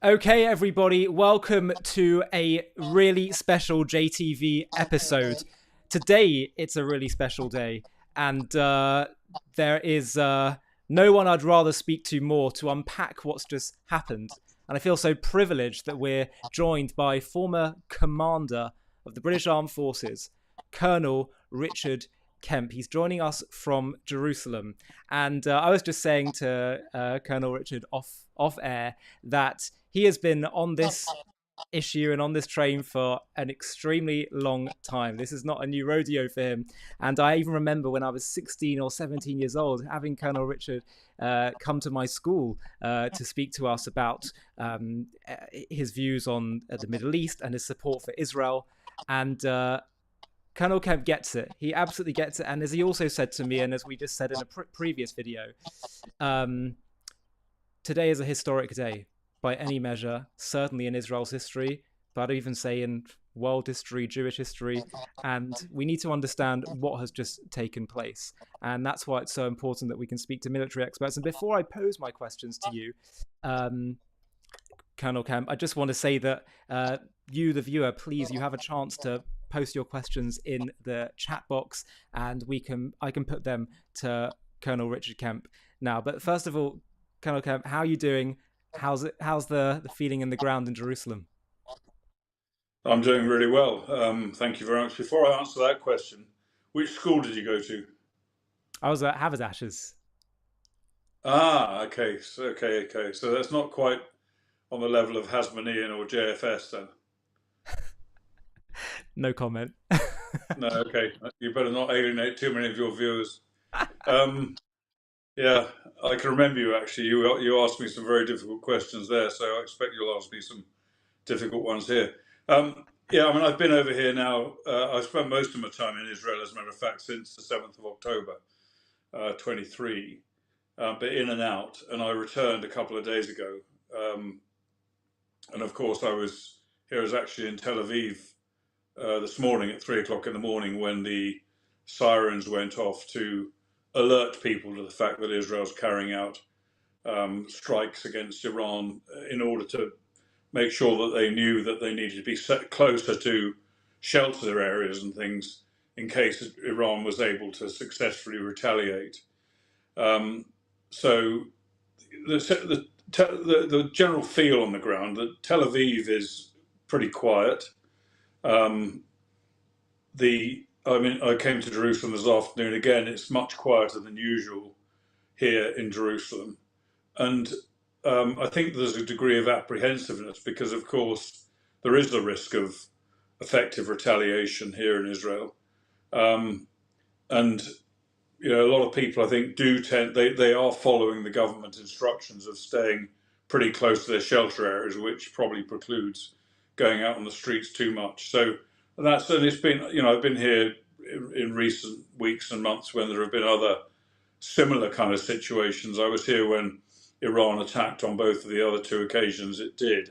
Okay, everybody, welcome to a really special JTV episode. Today, it's a really special day, and there is no one I'd rather speak to more to unpack what's just happened. And I feel so privileged that we're joined by former commander of the British Armed Forces, Colonel Richard Kemp. He's joining us from Jerusalem. And I was just saying to Colonel Richard off air that he has been on this issue and on this train for an extremely long time. This is not a new rodeo for him. And I even remember when I was 16 or 17 years old, having Colonel Richard come to my school to speak to us about his views on the Middle East and his support for Israel. And Colonel Kemp gets it. He absolutely gets it. And as he also said to me, and as we just said in a previous video, today is a historic day by any measure, certainly in Israel's history, but I'd even say in world history, Jewish history. And we need to understand what has just taken place. And that's why it's so important that we can speak to military experts. And before I pose my questions to you, Colonel Kemp, I just want to say that you, the viewer, please, you have a chance to post your questions in the chat box, and I can put them to Colonel Richard Kemp now. But first of all, Colonel Kemp, how are you doing? How's the feeling in the ground in Jerusalem? I'm doing really well. Thank you very much. Before I answer that question, which school did you go to? I was at Haberdashers. Okay. So that's not quite on the level of Hasmonean or JFS then. No comment. No, okay. You better not alienate too many of your viewers. Yeah, I can remember you actually. You asked me some very difficult questions there, so I expect you'll ask me some difficult ones here. Yeah, I mean, I've been over here now. I've spent most of my time in Israel, as a matter of fact, since the 7th of October, 23, but in and out. And I returned a couple of days ago. And of course, I was actually in Tel Aviv this morning at 3 o'clock in the morning when the sirens went off to alert people to the fact that Israel's carrying out strikes against Iran in order to make sure that they knew that they needed to be set closer to shelter areas and things in case Iran was able to successfully retaliate. So the general feel on the ground that Tel Aviv is pretty quiet. I came to Jerusalem this afternoon. Again, it's much quieter than usual here in Jerusalem. And I think there's a degree of apprehensiveness because, of course, there is the risk of effective retaliation here in Israel. And, you know, a lot of people, I think, they are following the government instructions of staying pretty close to their shelter areas, which probably precludes going out on the streets too much. So that's, and it's been, you know, I've been here in recent weeks and months when there have been other similar kind of situations. I was here when Iran attacked on both of the other two occasions it did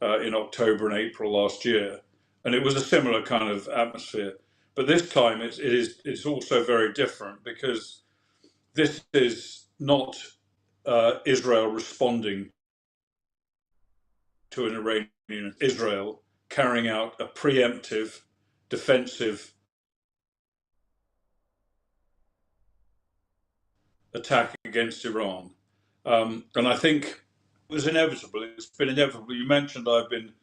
in October and April last year, and it was a similar kind of atmosphere. But this time it's also very different because this is not Israel responding to an Iranian. Israel carrying out a preemptive, defensive attack against Iran. And I think it was inevitable. It's been inevitable. You mentioned I've been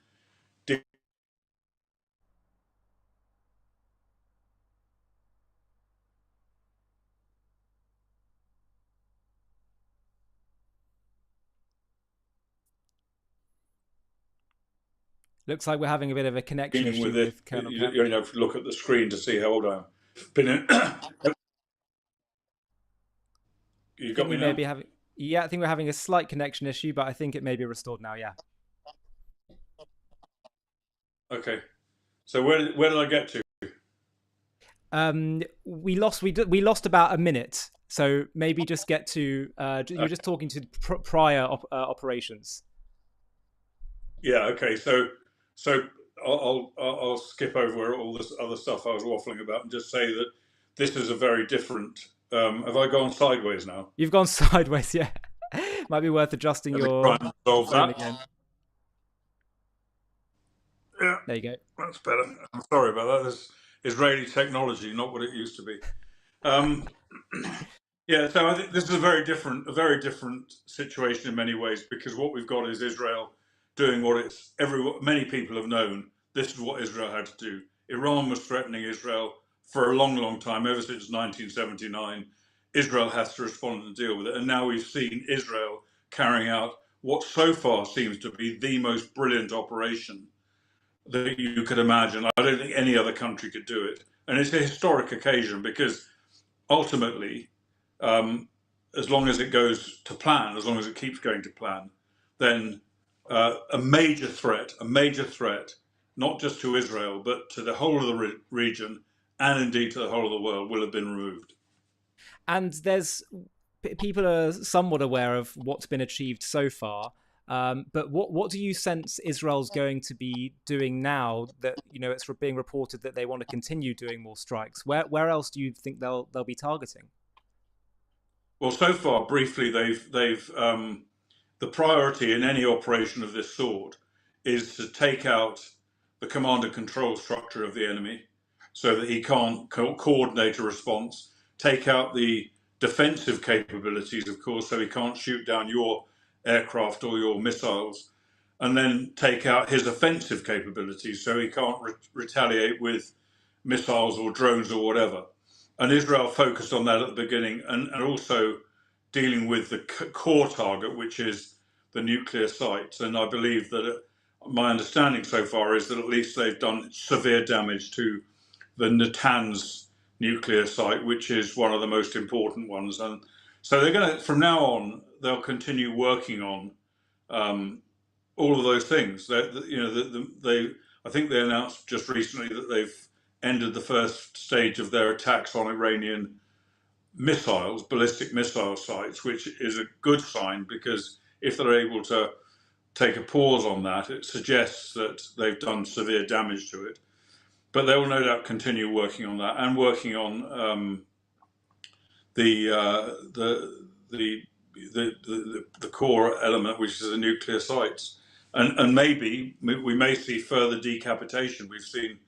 Looks like we're having a bit of a connection dealing issue with it. with Colonel Kemp. You know, look at the screen to see how old I am. You got me now? Yeah, I think we're having a slight connection issue, but I think it may be restored now. Yeah. Okay. So where did I get to? We lost about a minute, so maybe just get to you're just talking to prior operations. Yeah. Okay. So I'll skip over all this other stuff I was waffling about and just say that this is a very different. Have I gone sideways now? You've gone sideways. Yeah. Might be worth adjusting your try and solve that again. Yeah, There you go. that's better. I'm sorry about that. This Israeli technology, not what it used to be. Um, yeah, so I think this is a very different situation in many ways, because what we've got is Israel doing what many people have known. This is what Israel had to do. Iran was threatening Israel for a long, long time, ever since 1979. Israel has to respond and deal with it, and now we've seen Israel carrying out what so far seems to be the most brilliant operation that you could imagine. I don't think any other country could do it, and it's a historic occasion because ultimately, um, as long as it goes to plan, as long as it keeps going to plan, then a major threat, not just to Israel, but to the whole of the region and indeed to the whole of the world, will have been removed. And people are somewhat aware of what's been achieved so far. But what do you sense Israel's going to be doing now that it's being reported that they want to continue doing more strikes? Where else do you think they'll be targeting? Well, so far, briefly, they've the priority in any operation of this sort is to take out the command and control structure of the enemy, so that he can't coordinate a response. Take out the defensive capabilities, of course, so he can't shoot down your aircraft or your missiles, and then take out his offensive capabilities, so he can't retaliate with missiles or drones or whatever. And Israel focused on that at the beginning, and also dealing with the core target, which is the nuclear sites. And I believe that my understanding so far is that at least they've done severe damage to the Natanz nuclear site, which is one of the most important ones. And so they're going to, from now on, they'll continue working on all of those things. I think they announced just recently that they've ended the first stage of their attacks on Iranian missiles, ballistic missile sites, which is a good sign, because if they're able to take a pause on that, it suggests that they've done severe damage to it. But they will no doubt continue working on that, and working on the core element, which is the nuclear sites. And maybe we may see further decapitation. We've seen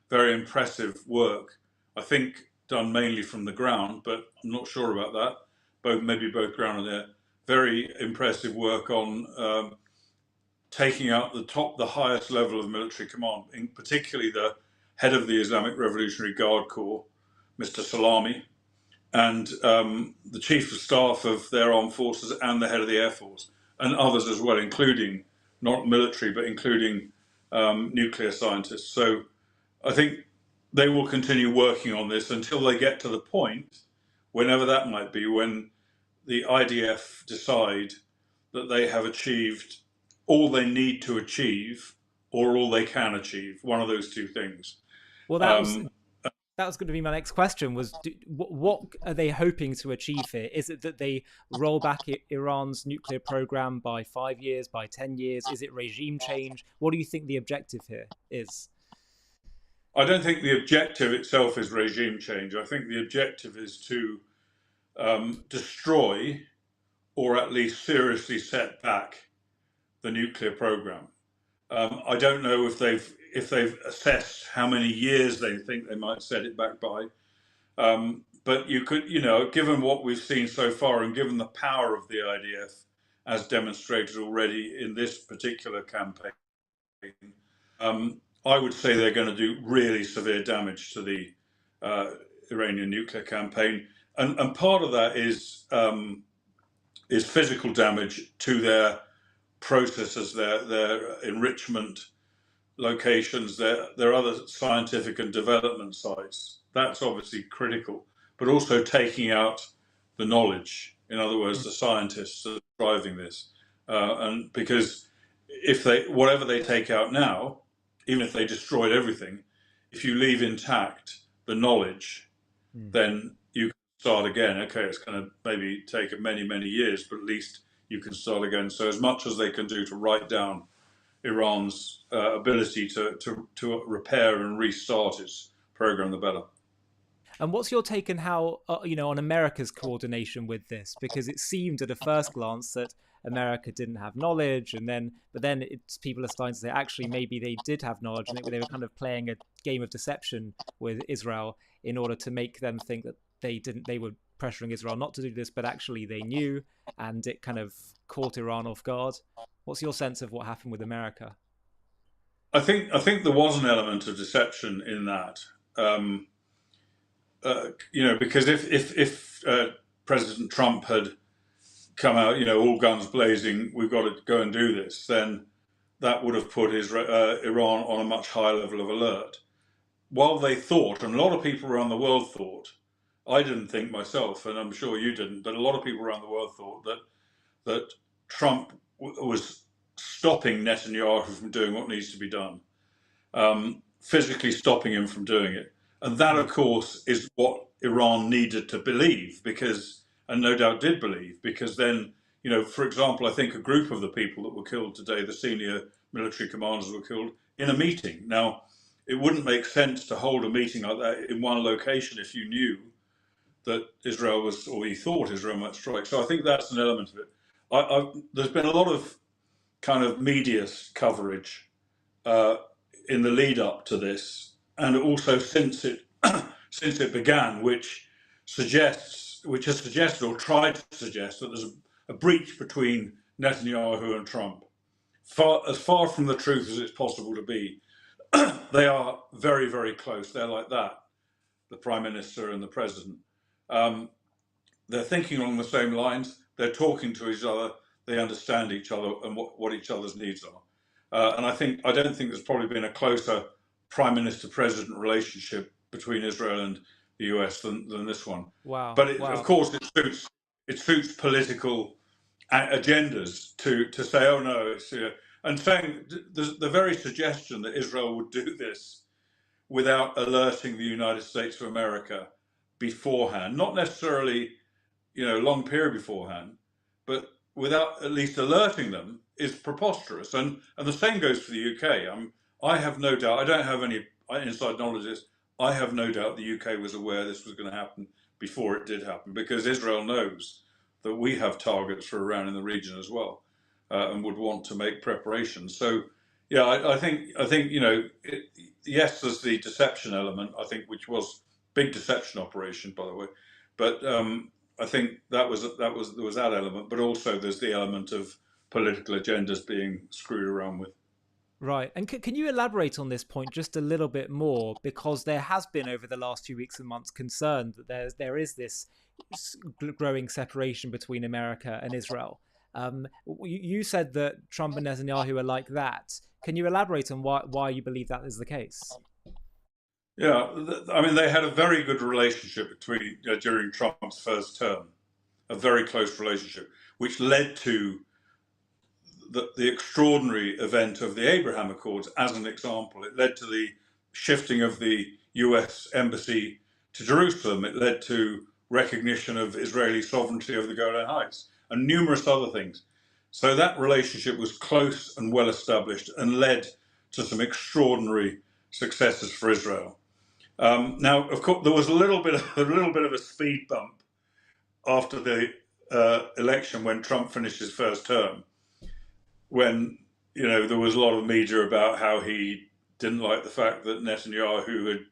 very impressive work, I think, done mainly from the ground, but I'm not sure about that. Maybe both ground and air. Very impressive work on taking out the highest level of military command, in particularly the head of the Islamic Revolutionary Guard Corps, Mr. Salami, and the chief of staff of their armed forces, and the head of the Air Force, and others as well, including not military, but including nuclear scientists. So I think they will continue working on this until they get to the point, whenever that might be, when the IDF decide that they have achieved all they need to achieve, or all they can achieve. One of those two things. Well, that was going to be my next question. What are they hoping to achieve here? Is it that they roll back Iran's nuclear program by 5 years, by 10 years? Is it regime change? What do you think the objective here is? I don't think the objective itself is regime change. I think the objective is to destroy, or at least seriously set back, the nuclear program. I don't know if they've assessed how many years they think they might set it back by. But you could, given what we've seen so far, and given the power of the IDF as demonstrated already in this particular campaign, I would say they're going to do really severe damage to the Iranian nuclear campaign, and part of that is physical damage to their processes, their enrichment locations, their other scientific and development sites. That's obviously critical, but also taking out the knowledge. In other words, the scientists that are driving this, and because whatever they take out now, even if they destroyed everything, if you leave intact the knowledge, then you can start again. Okay, it's going to maybe take many, many years, but at least you can start again. So as much as they can do to write down Iran's ability to repair and restart its program, the better. And what's your take on how, on America's coordination with this? Because it seemed at a first glance that America didn't have knowledge, but then people are starting to say actually maybe they did have knowledge, and they were kind of playing a game of deception with Israel in order to make them think that they were pressuring Israel not to do this, but actually they knew, and it kind of caught Iran off guard. What's your sense of what happened with America? I think there was an element of deception in that. Because if President Trump had come out, all guns blazing, we've got to go and do this, then that would have put Iran on a much higher level of alert. While they thought, and a lot of people around the world thought, I didn't think myself, and I'm sure you didn't, but a lot of people around the world thought that Trump was stopping Netanyahu from doing what needs to be done, physically stopping him from doing it. And that, of course, is what Iran needed to believe, and no doubt did believe, because then, for example, I think a group of the people that were killed today, the senior military commanders were killed in a meeting. Now, it wouldn't make sense to hold a meeting like that in one location if you knew that Israel was, or you thought Israel might strike. So I think that's an element of it. There's been a lot of kind of media coverage in the lead up to this, and also since it began, which has suggested or tried to suggest that there's a breach between Netanyahu and Trump. As far from the truth as it's possible to be. They are very, very close. They're like that, the Prime Minister and the President. They're thinking along the same lines. They're talking to each other. They understand each other and what each other's needs are. And I don't think there's probably been a closer Prime Minister-President relationship between Israel and the US than this one. Wow. But of course, it suits political agendas to say, oh no, it's and saying the very suggestion that Israel would do this without alerting the United States of America beforehand, not necessarily, long period beforehand, but without at least alerting them, is preposterous. And the same goes for the UK. I have no doubt, I don't have any inside knowledge of this, I have no doubt the UK was aware this was going to happen before it did happen, because Israel knows that we have targets for Iran in the region as well, and would want to make preparations. So, yeah, I think yes, there's the deception element, I think, which was big deception operation, by the way, but I think there was that element, but also there's the element of political agendas being screwed around with. Right. And can you elaborate on this point just a little bit more? Because there has been over the last few weeks and months concern that there is this growing separation between America and Israel. You said that Trump and Netanyahu are like that. Can you elaborate on why you believe that is the case? Yeah, I mean, they had a very good relationship during Trump's first term, a very close relationship, which led to the extraordinary event of the Abraham Accords as an example. It led to the shifting of the US embassy to Jerusalem. It led to recognition of Israeli sovereignty over the Golan Heights and numerous other things. So that relationship was close and well established and led to some extraordinary successes for Israel. Now, of course, there was a little bit of a speed bump after the election when Trump finished his first term, when there was a lot of media about how he didn't like the fact that Netanyahu had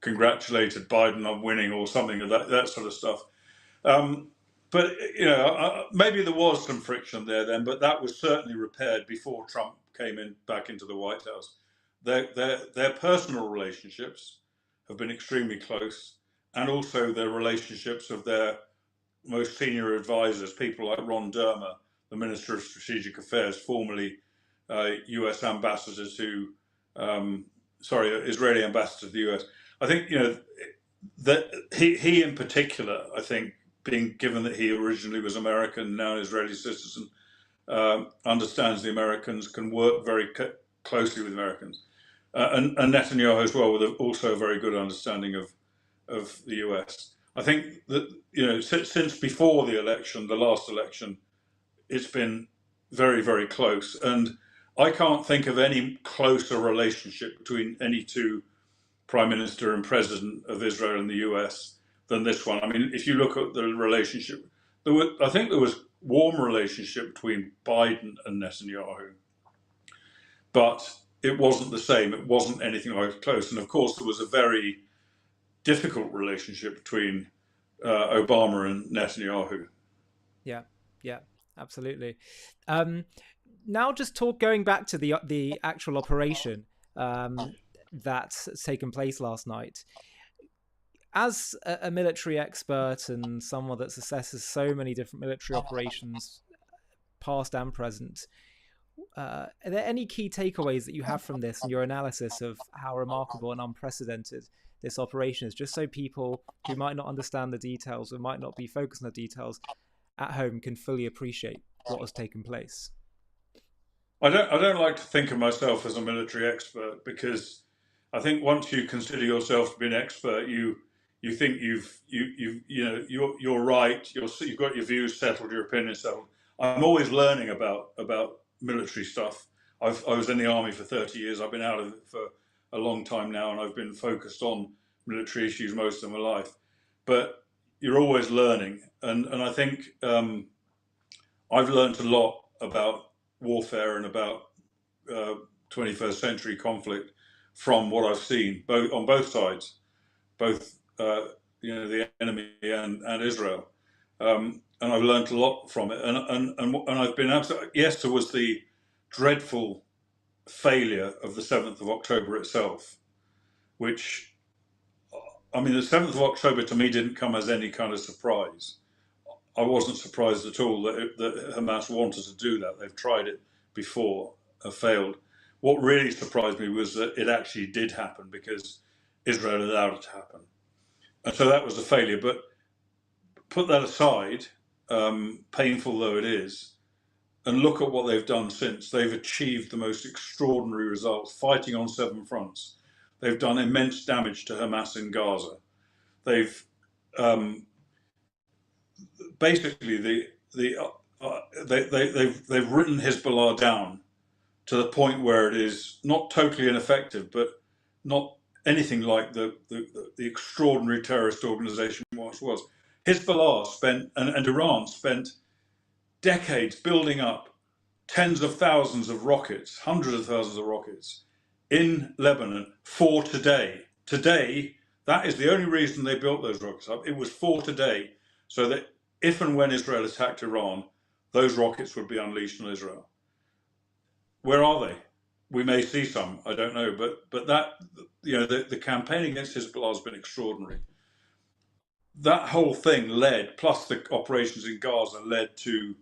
congratulated Biden on winning or something of that sort of stuff. But maybe there was some friction there then, but that was certainly repaired before Trump came back into the White House. Their personal relationships have been extremely close, and also their relationships of their most senior advisors, people like Ron Dermer, the Minister of Strategic Affairs, formerly US ambassador to, Israeli ambassador to the US. I think, that he in particular, I think, being given that he originally was American, now an Israeli citizen, understands the Americans, can work very closely with Americans. And Netanyahu as well, with also a very good understanding of the US. I think that, since before the election, the last election, it's been very, very close. And I can't think of any closer relationship between any two Prime Minister and President of Israel and the US than this one. I mean, if you look at the relationship, I think there was warm relationship between Biden and Netanyahu, but it wasn't the same. It wasn't anything like close. And of course, there was a very difficult relationship between Obama and Netanyahu. Yeah, absolutely. Now, just going back to the actual operation that's taken place last night. As a military expert and someone that assesses so many different military operations, past and present, are there any key takeaways that you have from this and your analysis of how remarkable and unprecedented this operation is, just so people who might not understand the details or might not be focused on the details at home can fully appreciate what has taken place? I don't like to think of myself as a military expert, because I think once you consider yourself to be an expert, you think you're right. You've got your views settled, your opinions settled. I'm always learning about military stuff. I was in the army for 30 years. I've been out of it for a long time now, and I've been focused on military issues most of my life. But you're always learning, and I think I've learned a lot about warfare and about 21st century conflict from what I've seen, both on both sides, both the enemy and Israel, and I've learned a lot from it. And I've been absolutely, yes, there was the dreadful failure of the 7th of October itself, which, I mean, the 7th of October to me didn't come as any kind of surprise. I wasn't surprised at all that Hamas wanted to do that. They've tried it before, failed. What really surprised me was that it actually did happen, because Israel allowed it to happen. And so that was a failure. But put that aside, painful though it is, and look at what they've done since. They've achieved the most extraordinary results, fighting on 7 fronts. They've done immense damage to Hamas in Gaza. They've basically they've written Hezbollah down to the point where it is not totally ineffective, but not anything like the extraordinary terrorist organization once was. Hezbollah spent, and Iran spent decades building up tens of thousands of rockets, hundreds of thousands of rockets in Lebanon for today. Today, that is the only reason they built those rockets up. It was for today, so that if and when Israel attacked Iran, those rockets would be unleashed on Israel. Where are they? We may see some, I don't know, but that, the campaign against Hezbollah has been extraordinary. That whole thing led, plus the operations in Gaza, led to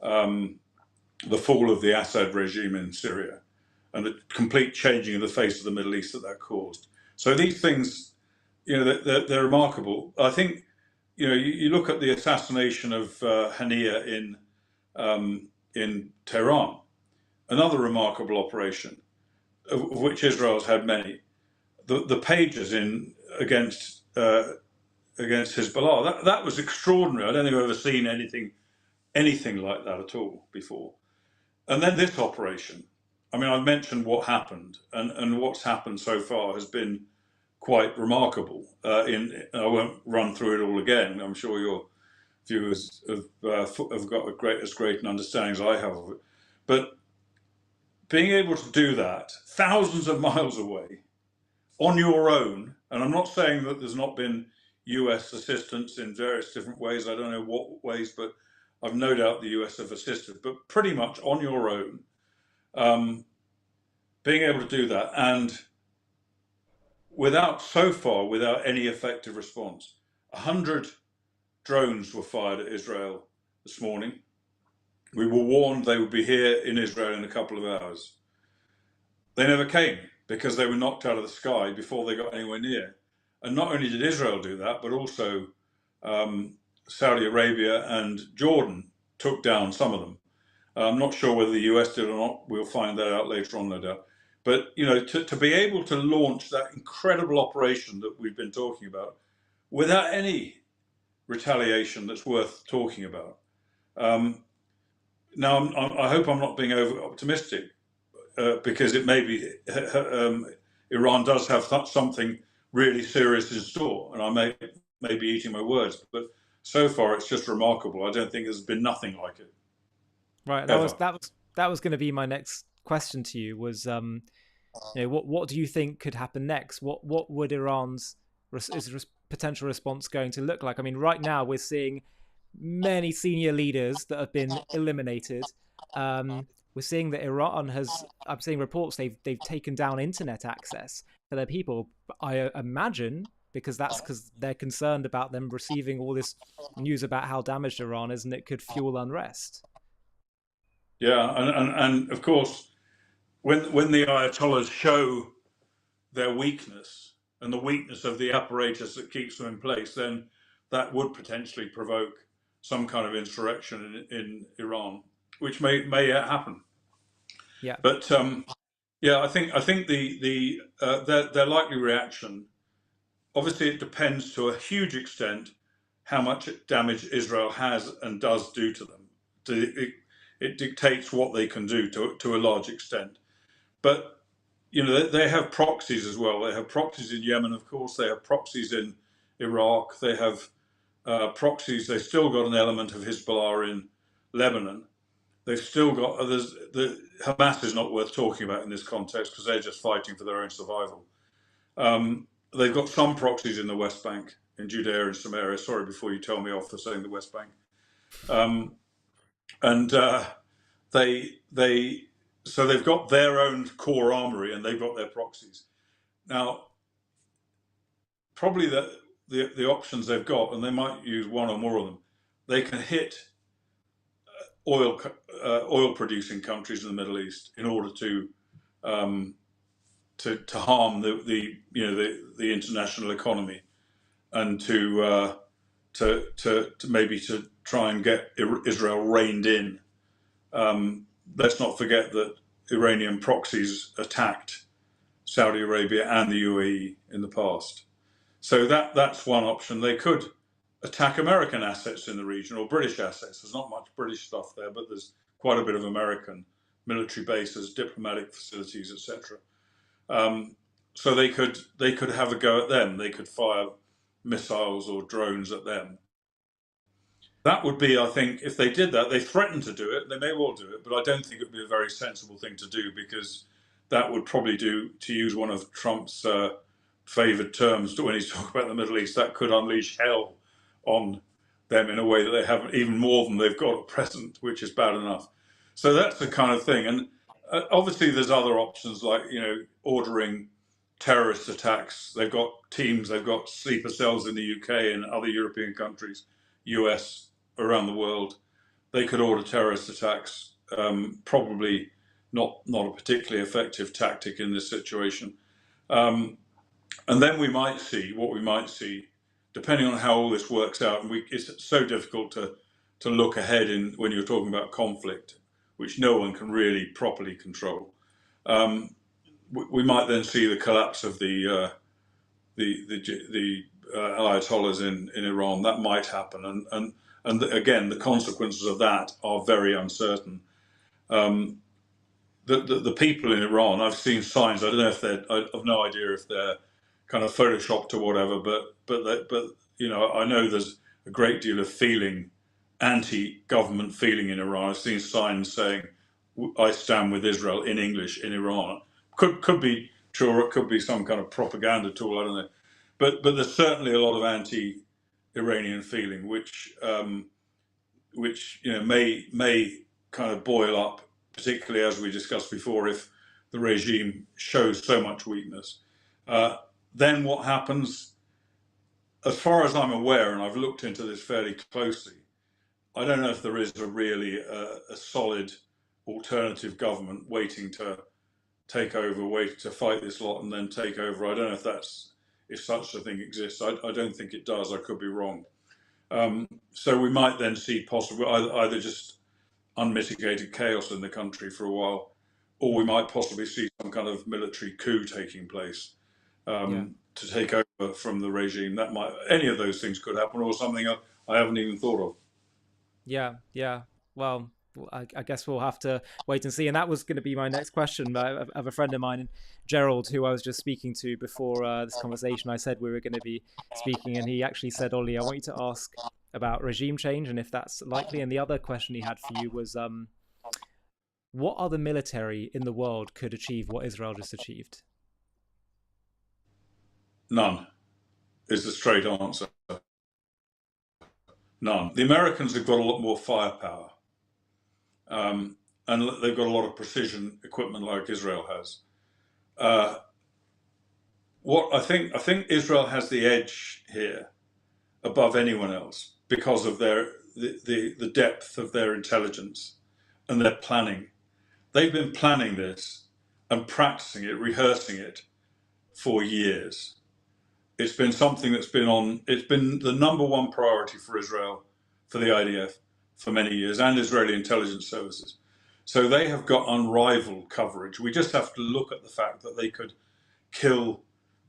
the fall of the Assad regime in Syria, and the complete changing of the face of the Middle East that caused. So these things, they're remarkable. I think, you look at the assassination of Hania in Tehran, another remarkable operation, of which Israel's had many. The pages against Hezbollah, that was extraordinary. I don't think I've ever seen anything like that at all before. And then this operation. I mean, I've mentioned what happened, and what's happened so far has been quite remarkable. I won't run through it all again. I'm sure your viewers have got as great an understanding as I have of it. But being able to do that thousands of miles away on your own, and I'm not saying that there's not been US assistance in various different ways. I don't know what ways, but I've no doubt the US have assisted, but pretty much on your own, being able to do that, and without any effective response. 100 drones were fired at Israel this morning. We were warned they would be here in Israel in a couple of hours. They never came, because they were knocked out of the sky before they got anywhere near. And not only did Israel do that, but also Saudi Arabia and Jordan took down some of them. I'm not sure whether the US did or not. We'll find that out later on, no doubt. But to be able to launch that incredible operation that we've been talking about without any retaliation that's worth talking about. Now, I hope I'm not being over optimistic, because it may be Iran does have something really serious in store, and I may be eating my words, but so far it's just remarkable. I don't think there's been nothing like it Right. ever. That was going to be my next question to you. Was what do you think could happen next? What would Iran's potential response going to look like? I mean, right now we're seeing many senior leaders that have been eliminated. We're seeing that Iran has. I'm seeing reports they've taken down internet access for their people. I imagine because they're concerned about them receiving all this news about how damaged Iran is, and it could fuel unrest. Yeah, and of course, when the Ayatollahs show their weakness and the weakness of the apparatus that keeps them in place, then that would potentially provoke some kind of insurrection in Iran, which may happen. Yeah. But yeah, I think their likely reaction. Obviously, it depends to a huge extent how much damage Israel has and does do to them. It dictates what they can do to a large extent. But they have proxies as well. They have proxies in Yemen, of course. They have proxies in Iraq. They have proxies. They've still got an element of Hezbollah in Lebanon. They've still got others. The Hamas is not worth talking about in this context because they're just fighting for their own survival. They've got some proxies in the West Bank, in Judea and Samaria. Sorry, before you tell me off for saying the West Bank. So they've got their own core armory and they've got their proxies. Now, probably the options they've got, and they might use one or more of them, they can hit oil producing countries in the Middle East in order to harm the international economy and to maybe to try and get Israel reined in. Let's not forget that Iranian proxies attacked Saudi Arabia and the UAE in the past. So that's one option. They could attack American assets in the region or British assets. There's not much British stuff there, but there's quite a bit of American military bases, diplomatic facilities, etc. So they could have a go at them. They could fire missiles or drones at them. That would be, I think, if they did that, they threatened to do it, they may well do it, but I don't think it would be a very sensible thing to do because that would probably do, to use one of Trump's favoured terms when he's talking about the Middle East, that could unleash hell on them in a way that they haven't, even more than they've got at present, which is bad enough. So that's the kind of thing. And obviously there's other options like, ordering terrorist attacks. They've got teams, they've got sleeper cells in the UK and other European countries, US, around the world. They could order terrorist attacks. Probably not a particularly effective tactic in this situation. And then we might see, depending on how all this works out, and it's so difficult to look ahead when you're talking about conflict, which no one can really properly control. We might then see the collapse of the Ayatollahs in Iran. That might happen, and again, the consequences of that are very uncertain. The people in Iran, I've seen signs. I don't know if I've no idea if they're kind of photoshopped or whatever, but I know there's a great deal of anti-government feeling in Iran. I've seen signs saying, "I stand with Israel" in English in Iran. Could be true, or it could be some kind of propaganda tool. I don't know, but there's certainly a lot of anti-Iranian feeling, which may kind of boil up, particularly as we discussed before, if the regime shows so much weakness. Then what happens? As far as I'm aware, and I've looked into this fairly closely, I don't know if there is a solid alternative government waiting to take over, waiting to fight this lot and then take over. I don't know if such a thing exists. I don't think it does. I could be wrong. So we might then see possibly either just unmitigated chaos in the country for a while, or we might possibly see some kind of military coup taking place to take over from the regime. Any of those things could happen, or something I haven't even thought of. Yeah. Well, I guess we'll have to wait and see. And that was going to be my next question. I have a friend of mine, Gerald, who I was just speaking to before this conversation. I said we were going to be speaking, and he actually said, "Ollie, I want you to ask about regime change and if that's likely. And the other question he had for you was, what other military in the world could achieve what Israel just achieved? None is the straight answer. None. The Americans have got a lot more firepower, and they've got a lot of precision equipment like Israel has. What I think Israel has the edge here above anyone else because of the depth of their intelligence and their planning. They've been planning this and practicing it, rehearsing it for years. It's been something that's it's been the number one priority for Israel, for the IDF, for many years, and Israeli intelligence services. So they have got unrivaled coverage. We just have to look at the fact that they could kill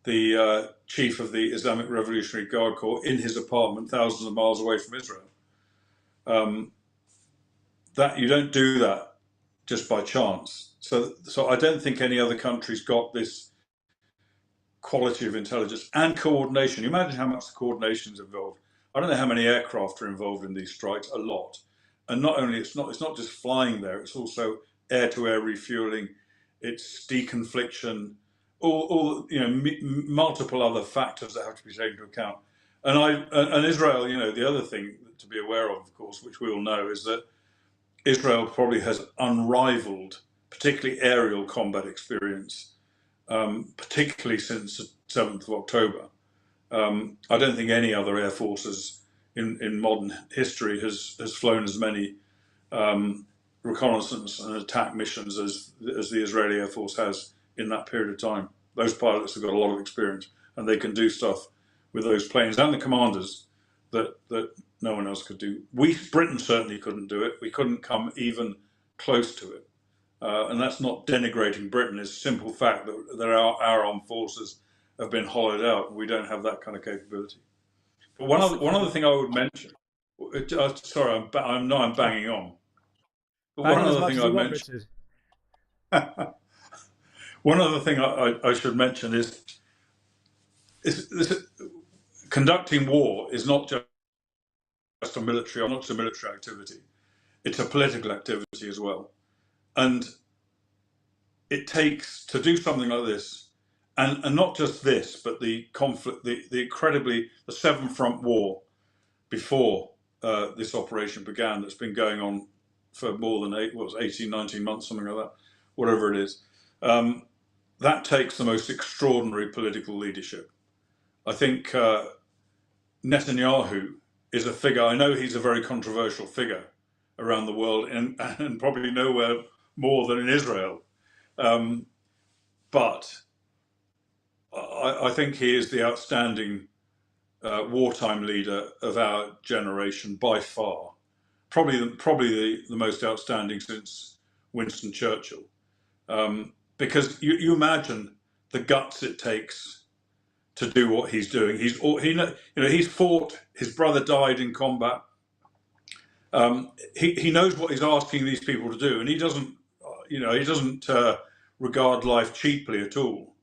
the chief of the Islamic Revolutionary Guard Corps in his apartment, thousands of miles away from Israel. That you don't do that just by chance. So I don't think any other country's got this quality of intelligence and coordination. You imagine how much coordination is involved. I don't know how many aircraft are involved in these strikes. A lot, and not only it's not just flying there. It's also air-to-air refueling. It's deconfliction. All multiple other factors that have to be taken into account. And Israel, the other thing to be aware of course, which we all know, is that Israel probably has unrivaled, particularly aerial combat experience, particularly since the 7th of October. I don't think any other air forces in modern history has flown as many reconnaissance and attack missions as the Israeli Air Force has in that period of time. Those pilots have got a lot of experience, and they can do stuff with those planes and the commanders that no one else could do. Britain certainly couldn't do it. We couldn't come even close to it. And that's not denigrating Britain. It's a simple fact that our armed forces have been hollowed out. We don't have that kind of capability. But one other thing I would mention. Sorry, I'm banging on. But one other thing I'd mention. One other thing I should mention is conducting war is not just a military activity. It's a political activity as well. And it takes, to do something like this, and not just this, but the conflict, the Seven Front War before this operation began, that's been going on for more than 18, 19 months, something like that, whatever it is. That takes the most extraordinary political leadership. I think Netanyahu is a figure. I know he's a very controversial figure around the world, and probably nowhere more than in Israel. But I think he is the outstanding wartime leader of our generation by far. Probably the most outstanding since Winston Churchill. Because you imagine the guts it takes to do what he's doing. He's fought. His brother died in combat. He knows what he's asking these people to do, and he doesn't regard life cheaply at all.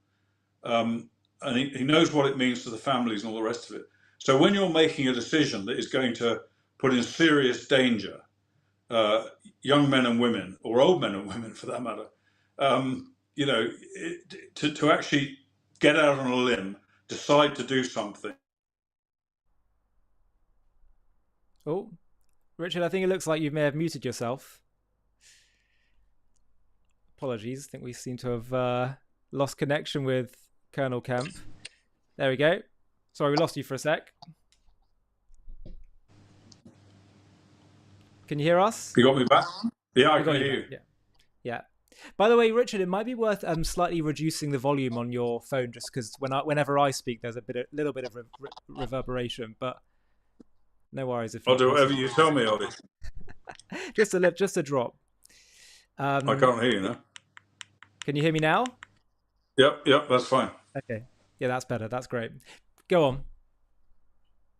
And he knows what it means to the families and all the rest of it. So when you're making a decision that is going to put in serious danger young men and women, or old men and women for that matter, to actually get out on a limb, decide to do something. Oh, Richard, I think it looks like you may have muted yourself. Apologies. I think we seem to have lost connection with Colonel Kemp. There we go. Sorry, we lost you for a sec. Can you hear us? You got me back? Yeah, I can hear you. Yeah. By the way, Richard, it might be worth slightly reducing the volume on your phone, just because whenever I speak, there's a little bit of reverberation. But no worries. I'll do whatever you tell me, Ollie. just a drop. I can't hear you now. Can you hear me now? Yep, that's fine. Okay. Yeah, that's better. That's great. Go on.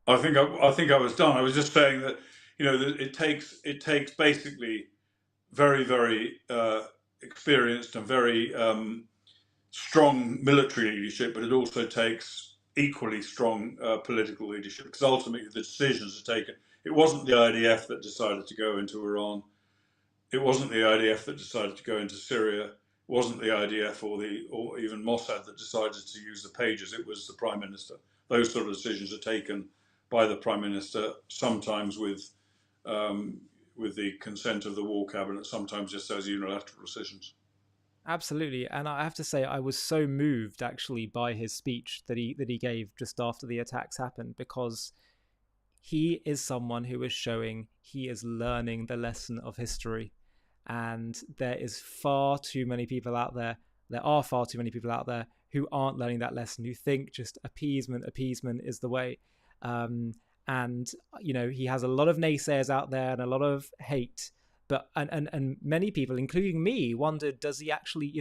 I think I was done. I was just saying that it takes basically very, very experienced and very strong military leadership, but it also takes equally strong political leadership, because ultimately the decisions are taken It wasn't the IDF that decided to go into Iran. It wasn't the IDF that decided to go into Syria. It wasn't the IDF or even Mossad that decided to use the pages. It was the Prime Minister. Those sort of decisions are taken by the Prime Minister, sometimes with the consent of the War Cabinet, sometimes just as unilateral decisions. Absolutely, and I have to say I was so moved actually by his speech that he gave just after the attacks happened, because he is someone who is showing he is learning the lesson of history, and there is far too many people out there. There are far too many people out there who aren't learning that lesson, who think just appeasement is the way. And he has a lot of naysayers out there and a lot of hate. But and many people, including me, wondered, does he actually,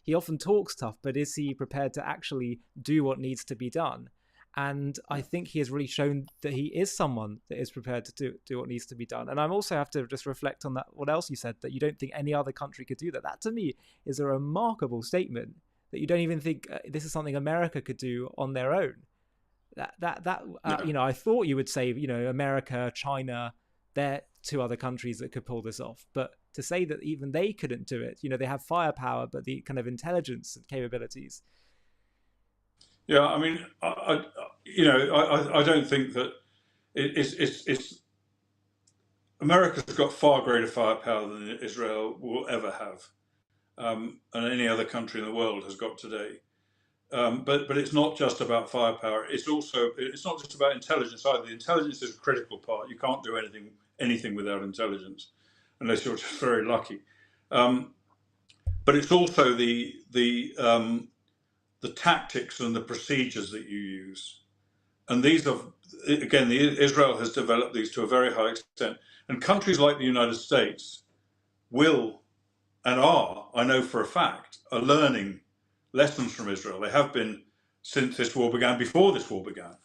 he often talks tough, but is he prepared to actually do what needs to be done? And I think he has really shown that he is someone that is prepared to do what needs to be done. And I also have to just reflect on that, what else you said, that you don't think any other country could do that. That to me is a remarkable statement, that you don't even think this is something America could do on their own. I thought you would say, America, China, they're two other countries that could pull this off. But to say that even they couldn't do it, they have firepower, but the kind of intelligence and capabilities. Yeah, I mean, I don't think that it's America's got far greater firepower than Israel will ever have, and any other country in the world has got today. But it's not just about firepower. It's not just about intelligence either. The intelligence is a critical part. You can't do anything without intelligence, unless you're just very lucky. But it's also the tactics and the procedures that you use, and these are, again, Israel has developed these to a very high extent, and countries like the United States will and are, I know for a fact, are learning lessons from Israel. They have been since this war began, before this war began.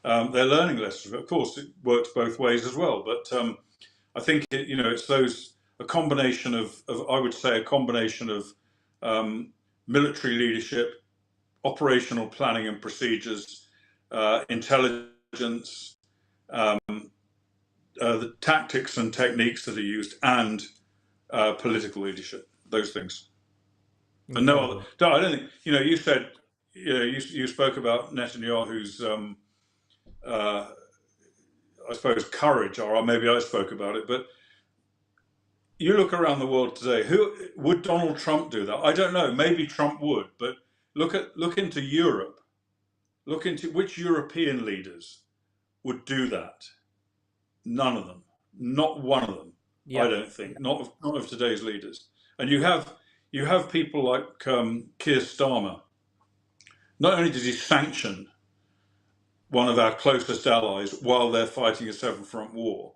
They're learning lessons. Of course, it works both ways as well. But I think it's a combination of I would say a combination of military leadership, operational planning and procedures, intelligence, the tactics and techniques that are used, and political leadership. Those things. And no other. No, I don't think. You said. You spoke about Netanyahu's, I suppose, courage, or maybe I spoke about it. But you look around the world today. Who would Donald Trump do that? I don't know. Maybe Trump would. But look into Europe. Look into which European leaders would do that. None of them. Not one of them. Yeah. I don't think. Not of today's leaders. And you have people like Keir Starmer. Not only does he sanction one of our closest allies while they're fighting a seven-front war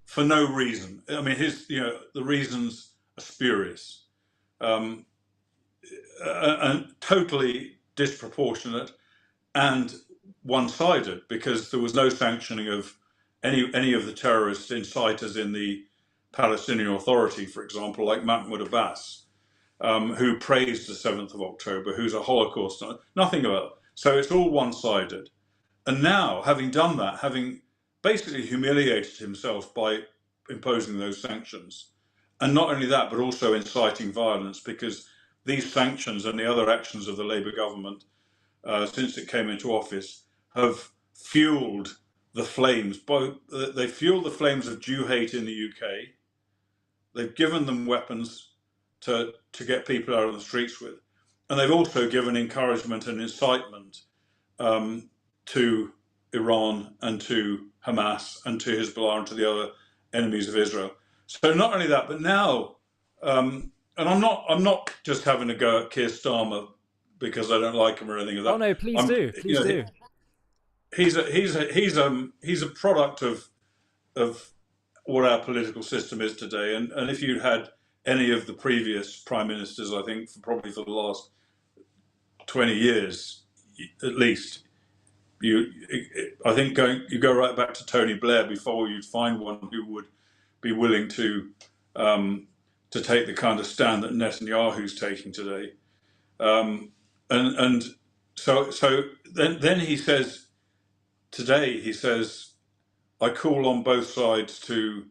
for no reason. I mean, the reasons are spurious, and totally disproportionate and one-sided, because there was no sanctioning of any of the terrorist inciters in the Palestinian Authority, for example, like Mahmoud Abbas, who praised the 7th of October, who's a Holocaust, nothing about it. So it's all one-sided. And now, having done that, having basically humiliated himself by imposing those sanctions, and not only that, but also inciting violence, because these sanctions and the other actions of the Labour government since it came into office have fueled the flames. They fueled the flames of Jew hate in the UK. They've given them weapons to get people out on the streets with. And they've also given encouragement and incitement to Iran and to Hamas and to Hezbollah and to the other enemies of Israel. So not only that, but now, and I'm not just having a go at Keir Starmer because I don't like him or anything like that. Oh no, please do. He's a product of what our political system is today. And if you had any of the previous prime ministers, I think probably for the last 20 years at least, I think you go right back to Tony Blair before you'd find one who would be willing to take the kind of stand that Netanyahu's taking today. And so then he says, today he says, I call on both sides to,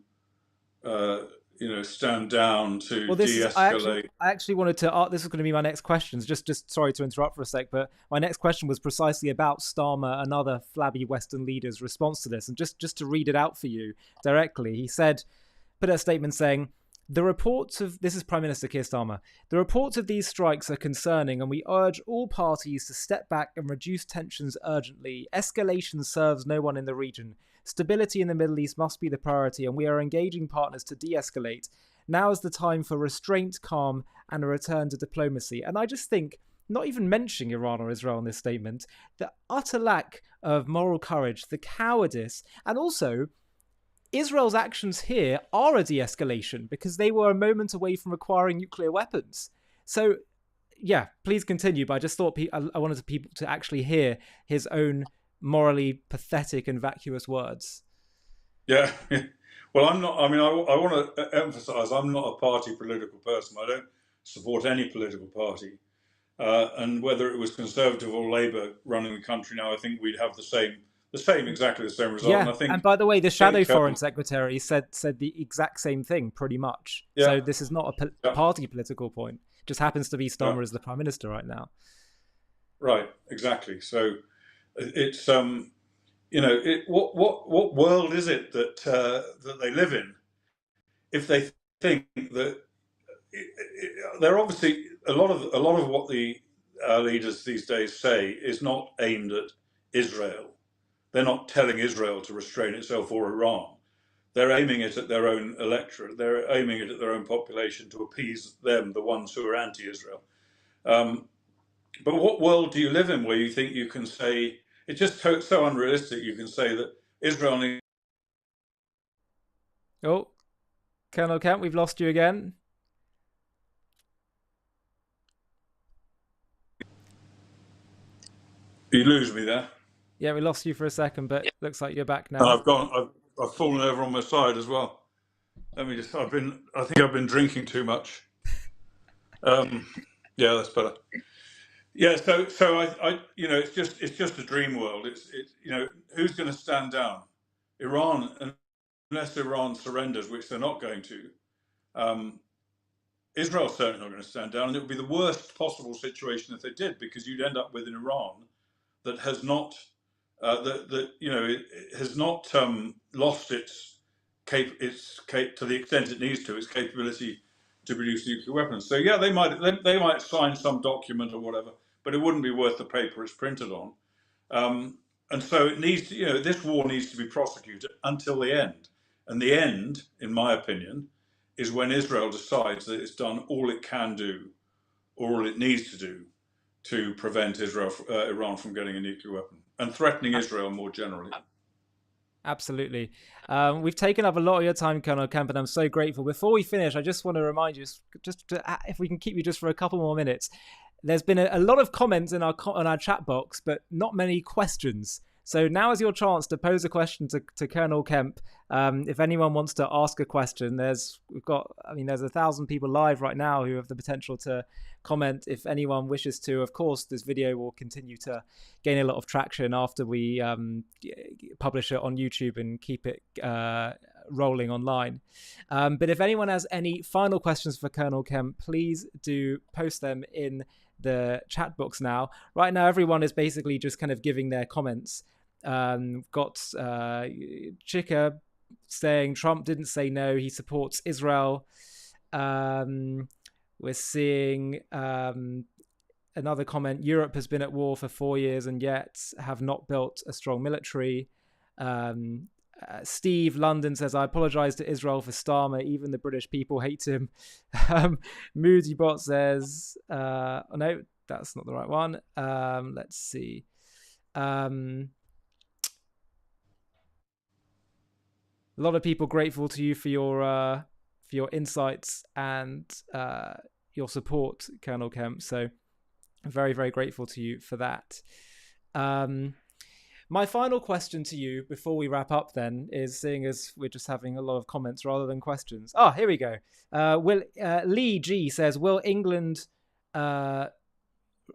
stand down, to Well, this is de-escalate. I actually wanted to. This is going to be my next question. Just sorry to interrupt for a sec, but my next question was precisely about Starmer and other flabby Western leaders' response to this, and just to read it out for you directly, he said, put out a statement saying, "The reports of this is Prime Minister Keir Starmer. The reports of these strikes are concerning, and we urge all parties to step back and reduce tensions urgently. Escalation serves no one in the region. Stability in the Middle East must be the priority, and we are engaging partners to de-escalate. Now is the time for restraint, calm, and a return to diplomacy." And I just think, not even mentioning Iran or Israel in this statement, the utter lack of moral courage, the cowardice, and also Israel's actions here are a de-escalation because they were a moment away from acquiring nuclear weapons. So, yeah, please continue. But I just thought I wanted people to actually hear his own morally pathetic and vacuous words. Yeah. Well, I'm not. I mean, I want to emphasise I'm not a party political person. I don't support any political party. And whether it was Conservative or Labour running the country now, I think we'd have exactly the same result. Yeah, And I think, by the way, the shadow foreign secretary said the exact same thing, pretty much. Yeah. So this is not a party political point. It just happens to be Starmer as the Prime Minister right now. Right, exactly. So it's what world is it that they live in? If they think that they're obviously a lot of what the leaders these days say is not aimed at Israel. They're not telling Israel to restrain itself or Iran. They're aiming it at their own electorate. They're aiming it at their own population to appease them, the ones who are anti-Israel. But what world do you live in where you think you can say, it's just so unrealistic, you can say that Israel needs... Oh, Colonel Kemp, we've lost you again. You lose me there. Yeah, we lost you for a second, but it looks like you're back now. And I've fallen over on my side as well. I think I've been drinking too much. Yeah, that's better. Yeah, so I it's just a dream world. It's who's going to stand down? Iran, unless Iran surrenders, which they're not going to. Israel's certainly not going to stand down, and it would be the worst possible situation if they did, because you'd end up with an Iran that has not has not lost its to the extent it needs to, its capability to produce nuclear weapons. So yeah, they might sign some document or whatever, but it wouldn't be worth the paper it's printed on. And so it needs to, this war needs to be prosecuted until the end. And the end, in my opinion, is when Israel decides that it's done all it can do, or all it needs to do, to prevent Iran from getting a nuclear weapon and threatening Israel more generally. Absolutely. We've taken up a lot of your time, Colonel Kemp, and I'm so grateful. Before we finish, I just want to remind you, if we can keep you just for a couple more minutes, there's been a lot of comments in our chat box, but not many questions. So now is your chance to pose a question to Colonel Kemp. If anyone wants to ask a question, there's 1,000 people live right now who have the potential to comment. If anyone wishes to, of course, this video will continue to gain a lot of traction after we publish it on YouTube and keep it rolling online. But if anyone has any final questions for Colonel Kemp, please do post them in the chat box now. Right now, everyone is basically just kind of giving their comments. Got Chika saying Trump didn't say no, he supports Israel. We're seeing another comment, Europe has been at war for 4 years and yet have not built a strong military. Steve London says, I apologize to Israel for Starmer, even the British people hate him. Moody Bot says, no, that's not the right one. Let's see. A lot of people grateful to you for your insights and your support, Colonel Kemp. So very, very grateful to you for that. My final question to you before we wrap up then is, seeing as we're just having a lot of comments rather than questions. Oh, here we go. Lee G says, will England, I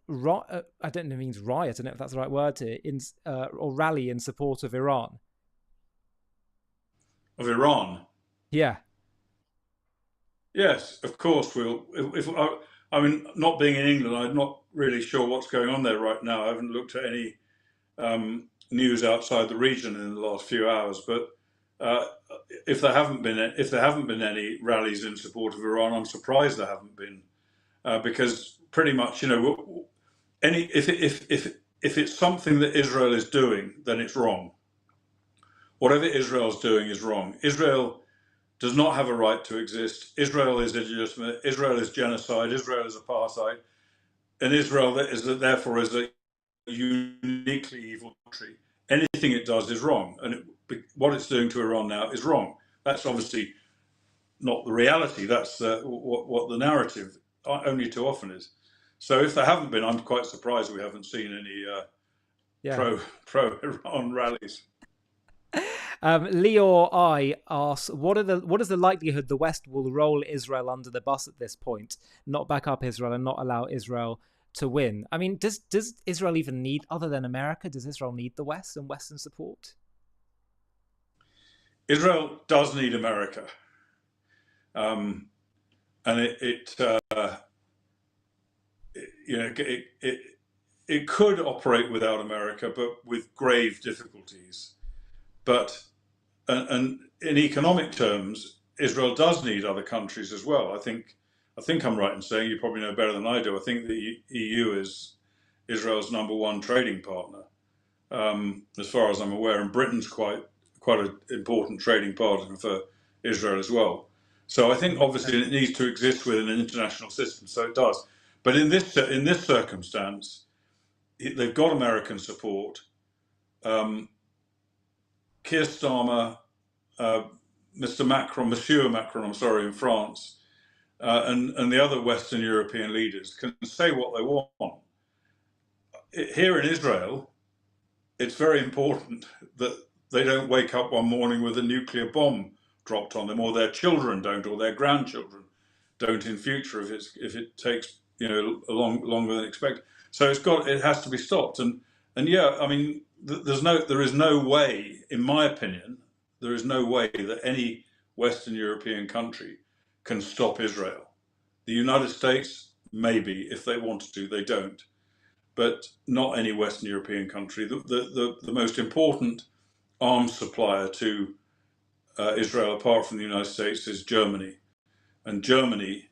don't know if it means riot, I don't know if that's the right word here, or rally in support of Iran? of Iran. Yeah. Yes, of course we'll. If I mean, not being in England, I'm not really sure what's going on there right now. I haven't looked at any news outside the region in the last few hours. But uh, if there haven't been any rallies in support of Iran, I'm surprised there haven't been, because pretty much, if it's something that Israel is doing, then it's wrong. Whatever Israel's doing is wrong. Israel does not have a right to exist. Israel is illegitimate. Israel is genocide. Israel is apartheid, and Israel therefore is a uniquely evil country. Anything it does is wrong, and what it's doing to Iran now is wrong. That's obviously not the reality. That's what the narrative only too often is. So if there haven't been, I'm quite surprised we haven't seen any pro Iran rallies. Leor I asks, what is the likelihood the West will roll Israel under the bus at this point, not back up Israel and not allow Israel to win? I mean, does Israel even need, other than America, does Israel need the West and Western support? Israel does need America, and it could operate without America, but with grave difficulties. But and in economic terms, Israel does need other countries as well. I think I'm right in saying, you probably know better than I do, I think the EU is Israel's #1 trading partner, as far as I'm aware, and Britain's quite an important trading partner for Israel as well. So I think obviously it needs to exist within an international system, so it does. But in this circumstance, they've got American support. Keir Starmer, Monsieur Macron, I'm sorry, in France, and the other Western European leaders can say what they want. Here in Israel, it's very important that they don't wake up one morning with a nuclear bomb dropped on them, or their children don't, or their grandchildren don't in future if it takes longer than expected. So it has to be stopped. And yeah, I mean, there is no way, in my opinion, there is no way that any Western European country can stop Israel. The United States, maybe, if they wanted to, they don't. But not any Western European country. The most important arms supplier to Israel, apart from the United States, is Germany. And Germany,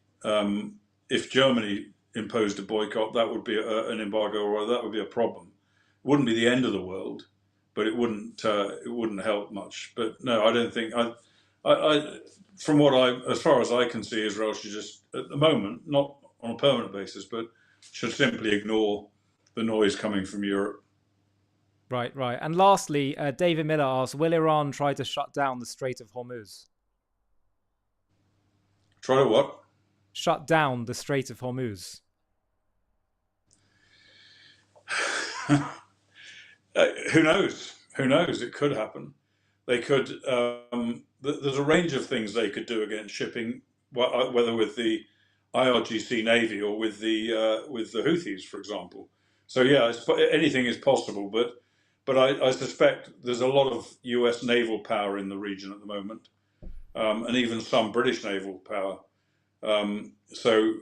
if Germany imposed a boycott, that would be an embargo, or that would be a problem. It wouldn't be the end of the world, but it wouldn't help much. But no, I don't think as far as I can see, Israel should just, at the moment, not on a permanent basis, but should simply ignore the noise coming from Europe. Right. And lastly, David Miller asks, will Iran try to shut down the Strait of Hormuz? Try to what? Shut down the Strait of Hormuz. Who knows? It could happen. They could. There's a range of things they could do against shipping, whether with the IRGC Navy or with the Houthis, for example. So yeah, anything is possible. But I suspect there's a lot of US naval power in the region at the moment, and even some British naval power. So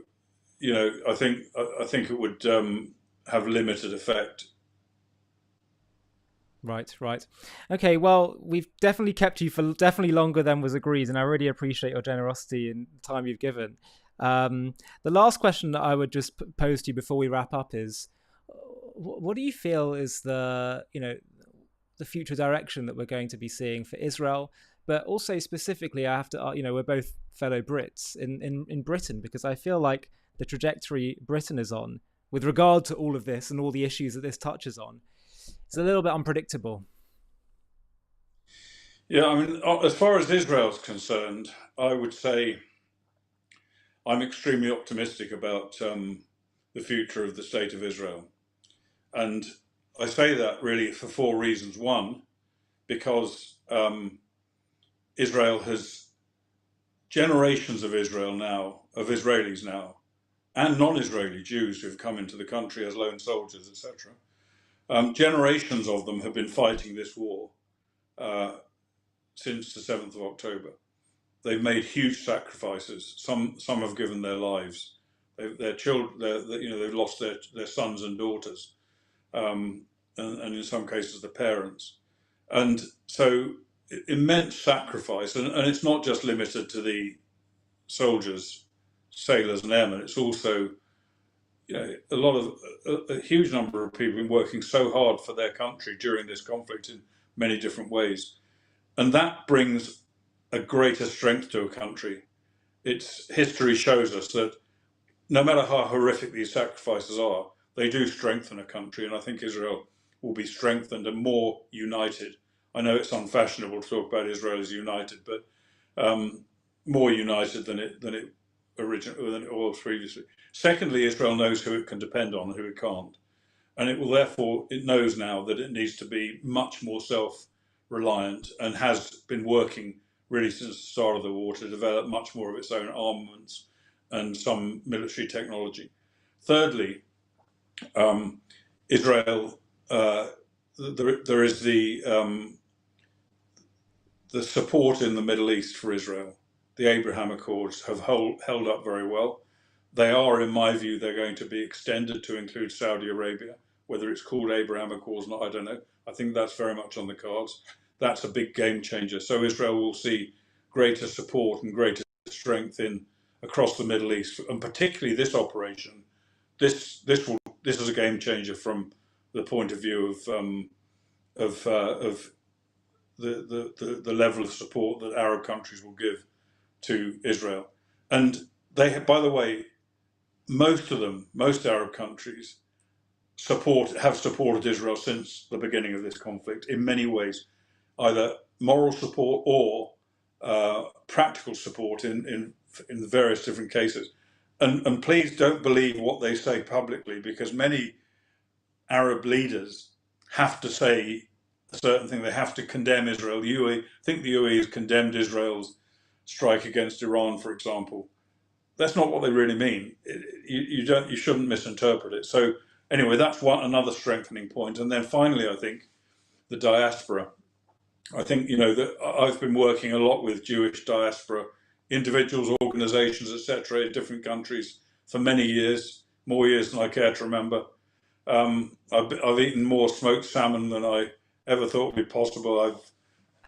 I think it would have limited effect. Right. Okay, well, we've definitely kept you for definitely longer than was agreed, and I really appreciate your generosity and the time you've given. The last question that I would just pose to you before we wrap up is, what do you feel is the future direction that we're going to be seeing for Israel? But also specifically, I have to, we're both fellow Brits in Britain, because I feel like the trajectory Britain is on with regard to all of this and all the issues that this touches on, it's a little bit unpredictable. Yeah, I mean, as far as Israel's concerned, I would say I'm extremely optimistic about the future of the state of Israel. And I say that really for 4 reasons. One, because Israel has generations of Israelis now, and non-Israeli Jews who've come into the country as lone soldiers, etc. Generations of them have been fighting this war since the 7th of October. They've made huge sacrifices. Some have given their lives. Their children, they've lost their sons and daughters, and in some cases the parents. And so immense sacrifice, and it's not just limited to the soldiers, sailors, and airmen. It's also, a huge number of people have been working so hard for their country during this conflict in many different ways, and that brings a greater strength to a country. Its history shows us that no matter how horrific these sacrifices are, they do strengthen a country, and I think Israel will be strengthened and more united. I know it's unfashionable to talk about Israel as united, but more united than it was previously. Secondly, Israel knows who it can depend on and who it can't, and it knows now that it needs to be much more self-reliant, and has been working really since the start of the war to develop much more of its own armaments and some military technology. Thirdly, Israel, there is the support in the Middle East for Israel. The Abraham Accords have held up very well. They are, in my view, they're going to be extended to include Saudi Arabia. Whether it's called Abraham Accords or not, I don't know. I think that's very much on the cards. That's a big game changer. So Israel will see greater support and greater strength across the Middle East, and particularly this operation. This is a game changer from the point of view of the level of support that Arab countries will give to Israel. And they, by the way, most Arab countries have supported Israel since the beginning of this conflict in many ways, either moral support or practical support in the various different cases. And please don't believe what they say publicly, because many Arab leaders have to say a certain thing. They have to condemn Israel. The UAE, I think the UAE has condemned Israel's strike against Iran, for example. That's not what they really mean. You shouldn't misinterpret it. So anyway, that's another strengthening point. And then finally, I think the diaspora. I think, that I've been working a lot with Jewish diaspora individuals, organizations, etc., in different countries for many years, more years than I care to remember. I've eaten more smoked salmon than I ever thought would be possible.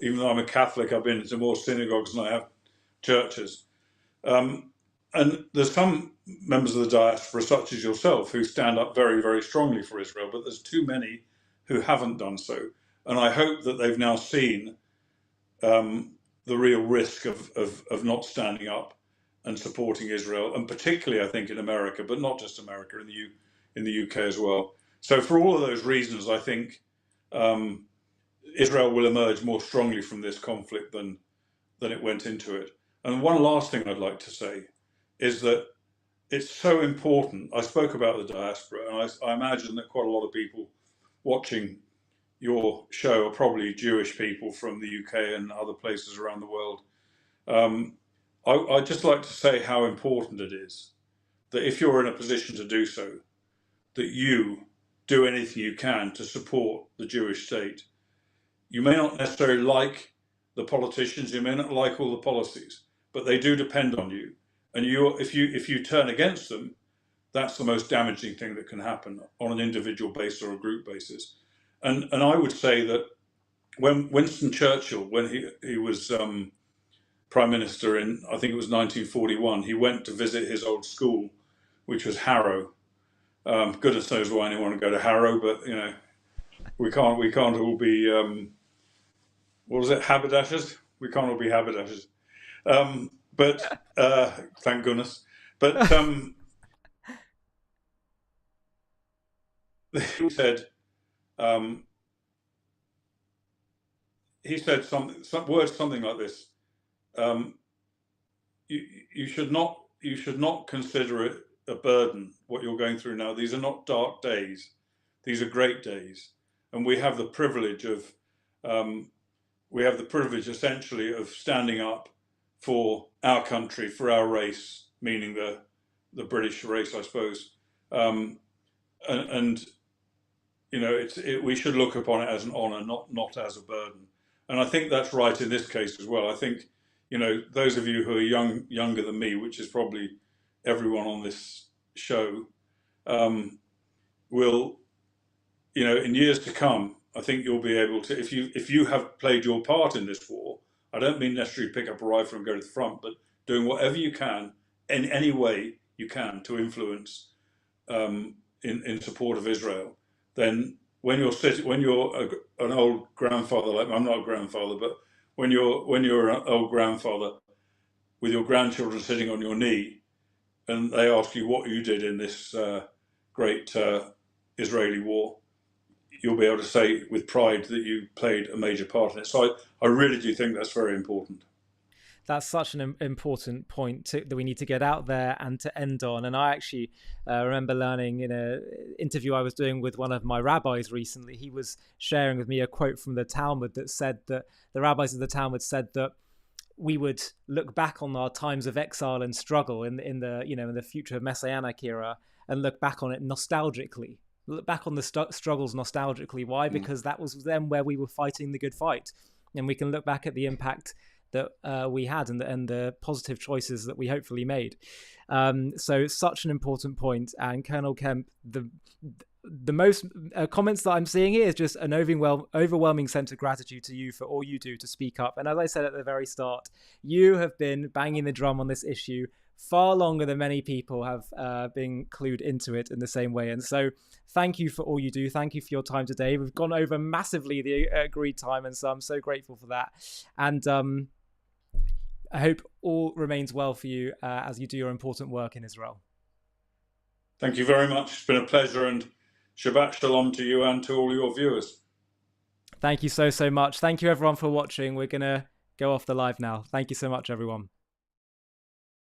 Even though I'm a Catholic, I've been to more synagogues than I have churches. And there's some members of the diaspora, such as yourself, who stand up very, very strongly for Israel, but there's too many who haven't done so. And I hope that they've now seen the real risk of not standing up and supporting Israel, and particularly, I think, in America, but not just America, in the UK as well. So for all of those reasons, I think Israel will emerge more strongly from this conflict than it went into it. And one last thing I'd like to say is that it's so important. I spoke about the diaspora, and I imagine that quite a lot of people watching your show are probably Jewish people from the UK and other places around the world. I'd just like to say how important it is that if you're in a position to do so, that you do anything you can to support the Jewish state. You may not necessarily like the politicians, you may not like all the policies, but they do depend on you. And if you turn against them, that's the most damaging thing that can happen on an individual basis or a group basis. And I would say that when Winston Churchill, when he was Prime Minister in, I think it was 1941, he went to visit his old school, which was Harrow. Goodness knows why anyone would go to Harrow, but we can't all be what was it, haberdashers? We can't all be haberdashers. But thank goodness. But he said some words something like this. You should not consider it a burden, what you're going through now. These are not dark days. These are great days. And we have the privilege essentially of standing up for our country, for our race, meaning the British race, I suppose. We should look upon it as an honour, not as a burden. And I think that's right in this case as well. I think, those of you who are younger than me, which is probably everyone on this show, will, in years to come, I think you'll be able to, if you have played your part in this war, I don't mean necessarily pick up a rifle and go to the front, but doing whatever you can in any way you can to influence in support of Israel, then when you're an old grandfather, like I'm not a grandfather, but when you're an old grandfather with your grandchildren sitting on your knee, and they ask you what you did in this great Israeli war, you'll be able to say with pride that you played a major part in it. So I really do think that's very important. That's such an important point that we need to get out there and to end on. And I actually remember learning in an interview I was doing with one of my rabbis recently, he was sharing with me a quote from the Talmud that said that the rabbis of the Talmud said that we would look back on our times of exile and struggle in the future Messianic era and look back on it nostalgically. Look back on the struggles nostalgically. Why? Because that was then where we were fighting the good fight, and we can look back at the impact that we had and the positive choices that we hopefully made. So such an important point. And Colonel Kemp, the most comments that I'm seeing here is just an overwhelming sense of gratitude to you for all you do to speak up. And as I said at the very start, you have been banging the drum on this issue far longer than many people have been clued into it in the same way. And so thank you for all you do. Thank you for your time today. We've gone over massively the agreed time, and so I'm so grateful for that. And I hope all remains well for you as you do your important work in Israel. Thank you very much. It's been a pleasure, and Shabbat Shalom to you and to all your viewers. Thank you so much. Thank you everyone for watching. We're going to go off the live now. Thank you so much, everyone.